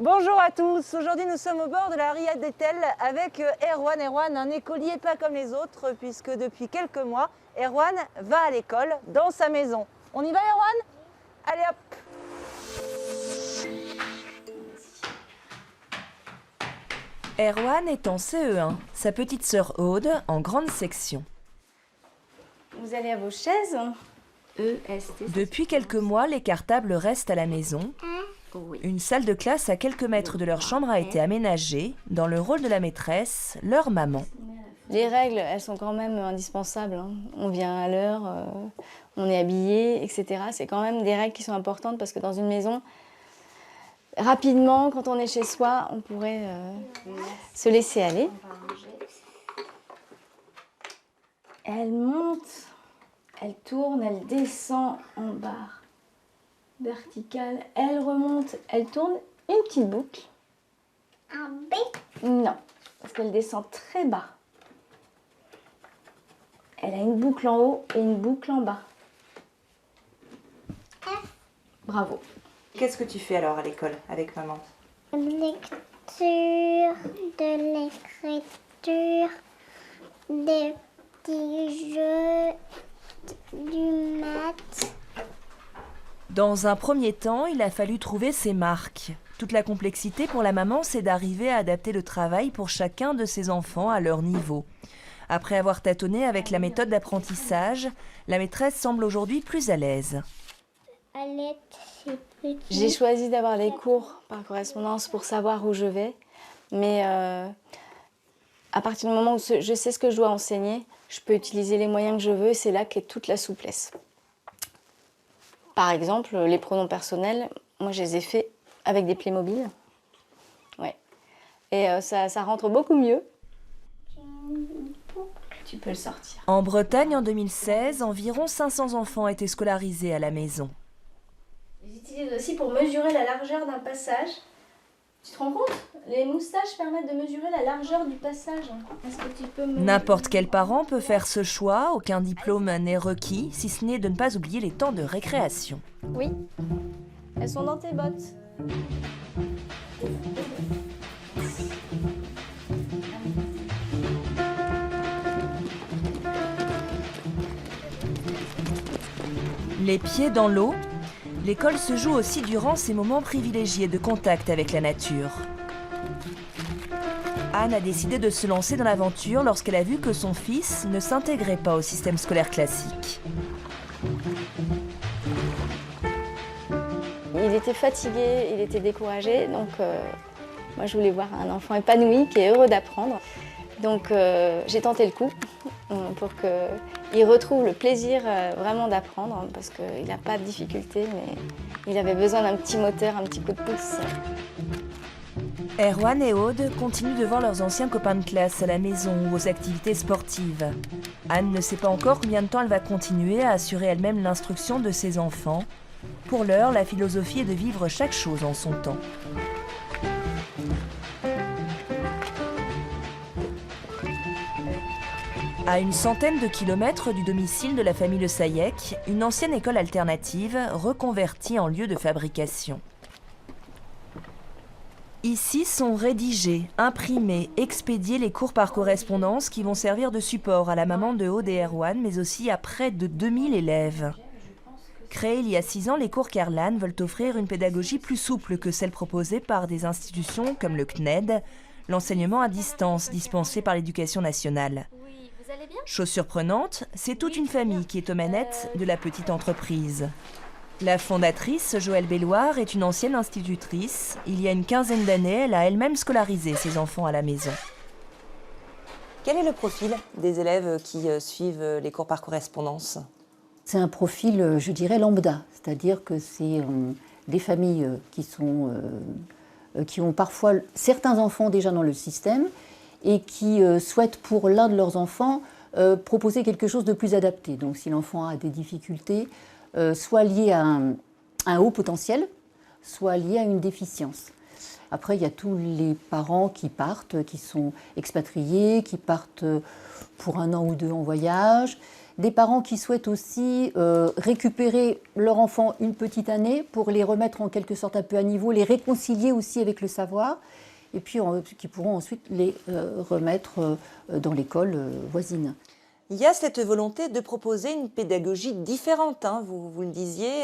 Bonjour à tous, aujourd'hui nous sommes au bord de la Riad d'Etel avec Erwan. Erwan, un écolier pas comme les autres puisque depuis quelques mois, Erwan va à l'école dans sa maison. On y va Erwan? Allez hop! Erwan est en CE1, sa petite sœur Aude en grande section. Vous allez à vos chaises. Depuis quelques mois, les cartables restent à la maison. Une salle de classe à quelques mètres de leur chambre a été aménagée, dans le rôle de la maîtresse, leur maman. Les règles, elles sont quand même indispensables. Hein. On vient à l'heure, on est habillé, etc. C'est quand même des règles qui sont importantes parce que dans une maison, rapidement, quand on est chez soi, on pourrait se laisser aller. Elle monte, elle tourne, elle descend en barre verticale, elle remonte, elle tourne une petite boucle. Un B? Non, parce qu'elle descend très bas. Elle a une boucle en haut et une boucle en bas. F. Bravo. Qu'est-ce que tu fais alors à l'école avec maman? Lecture, de l'écriture, des petits jeux, du maths. Dans un premier temps, il a fallu trouver ses marques. Toute la complexité pour la maman, c'est d'arriver à adapter le travail pour chacun de ses enfants à leur niveau. Après avoir tâtonné avec la méthode d'apprentissage, la maîtresse semble aujourd'hui plus à l'aise. Alette, c'est petit. J'ai choisi d'avoir les cours par correspondance pour savoir où je vais. Mais à partir du moment où je sais ce que je dois enseigner, je peux utiliser les moyens que je veux et c'est là qu'est toute la souplesse. Par exemple, les pronoms personnels, moi je les ai faits avec des Playmobil. Ouais. Et ça rentre beaucoup mieux. Tu peux le sortir. En Bretagne, en 2016, environ 500 enfants étaient scolarisés à la maison. J'utilise aussi pour mesurer la largeur d'un passage. Tu te rends compte? Les moustaches permettent de mesurer la largeur du passage. Est-ce que tu peux me... N'importe quel parent peut faire ce choix, aucun diplôme n'est requis, si ce n'est de ne pas oublier les temps de récréation. Oui. Elles sont dans tes bottes. Les pieds dans l'eau, l'école se joue aussi durant ces moments privilégiés de contact avec la nature. Anne a décidé de se lancer dans l'aventure lorsqu'elle a vu que son fils ne s'intégrait pas au système scolaire classique. Il était fatigué, il était découragé, donc moi je voulais voir un enfant épanoui qui est heureux d'apprendre. Donc j'ai tenté le coup pour qu'il retrouve le plaisir vraiment d'apprendre, parce qu'il n'a pas de difficulté, mais il avait besoin d'un petit moteur, un petit coup de pouce. Erwan et Aude continuent de voir leurs anciens copains de classe à la maison ou aux activités sportives. Anne ne sait pas encore combien de temps elle va continuer à assurer elle-même l'instruction de ses enfants. Pour l'heure, la philosophie est de vivre chaque chose en son temps. À une centaine de kilomètres du domicile de la famille Le Saillec, une ancienne école alternative reconvertie en lieu de fabrication. Ici sont rédigés, imprimés, expédiés les cours par correspondance qui vont servir de support à la maman de Aude et Erwan, mais aussi à près de 2000 élèves. Créés il y a 6 ans, les cours Carlan veulent offrir une pédagogie plus souple que celle proposée par des institutions comme le CNED, l'enseignement à distance dispensé par l'Éducation nationale. Chose surprenante, c'est toute une famille qui est aux manettes de la petite entreprise. La fondatrice, Joëlle Belloir, est une ancienne institutrice. Il y a une quinzaine d'années, elle a elle-même scolarisé ses enfants à la maison. Quel est le profil des élèves qui suivent les cours par correspondance? C'est un profil, je dirais, lambda, c'est-à-dire que c'est des familles qui ont parfois certains enfants déjà dans le système et qui souhaitent pour l'un de leurs enfants proposer quelque chose de plus adapté. Donc si l'enfant a des difficultés, soit liées à un haut potentiel, soit liées à une déficience. Après, il y a tous les parents qui partent, qui sont expatriés, qui partent pour 1 an ou 2 en voyage. des parents qui souhaitent aussi récupérer leur enfant une petite année pour les remettre en quelque sorte un peu à niveau, les réconcilier aussi avec le savoir, et puis qui pourront ensuite les remettre dans l'école voisine. Il y a cette volonté de proposer une pédagogie différente, hein, vous le disiez,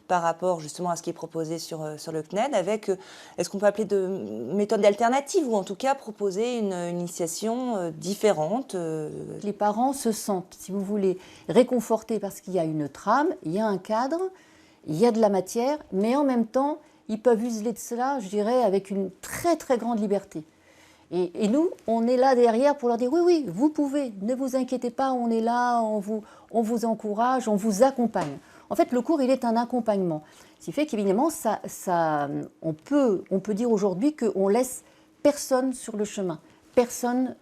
par rapport justement à ce qui est proposé sur le CNED, avec, est-ce qu'on peut appeler de méthode alternative, ou en tout cas proposer une initiation différente Les parents se sentent, si vous voulez, réconfortés parce qu'il y a une trame, il y a un cadre, il y a de la matière, mais en même temps, ils peuvent user de cela, je dirais, avec une très très grande liberté. Et nous, on est là derrière pour leur dire oui, vous pouvez, ne vous inquiétez pas, on est là, on vous encourage, on vous accompagne. En fait, le cours, il est un accompagnement. Ce qui fait qu'évidemment, on peut dire aujourd'hui qu'on laisse personne sur le chemin. Personne.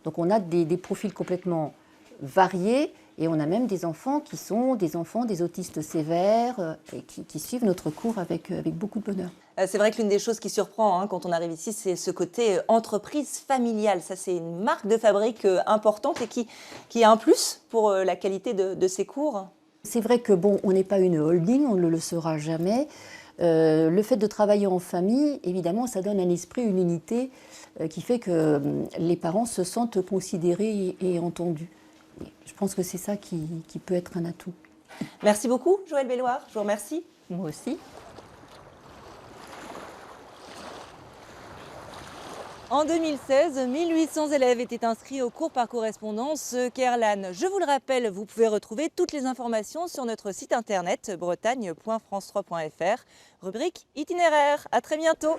Donc on a des profils complètement variés, et on a même des enfants qui sont des autistes sévères et qui suivent notre cours avec beaucoup de bonheur. C'est vrai que l'une des choses qui surprend quand on arrive ici, c'est ce côté entreprise familiale. Ça, c'est une marque de fabrique importante et qui a un plus pour la qualité de ces cours. C'est vrai que on n'est pas une holding, on ne le sera jamais. Le fait de travailler en famille, évidemment, ça donne un esprit, une unité qui fait que les parents se sentent considérés et entendus. Je pense que c'est ça qui peut être un atout. Merci beaucoup, Joëlle Belloir. Je vous remercie. Moi aussi. En 2016, 1800 élèves étaient inscrits au cours par correspondance Kerlan. Je vous le rappelle, vous pouvez retrouver toutes les informations sur notre site internet bretagne.france3.fr, rubrique itinéraire. À très bientôt.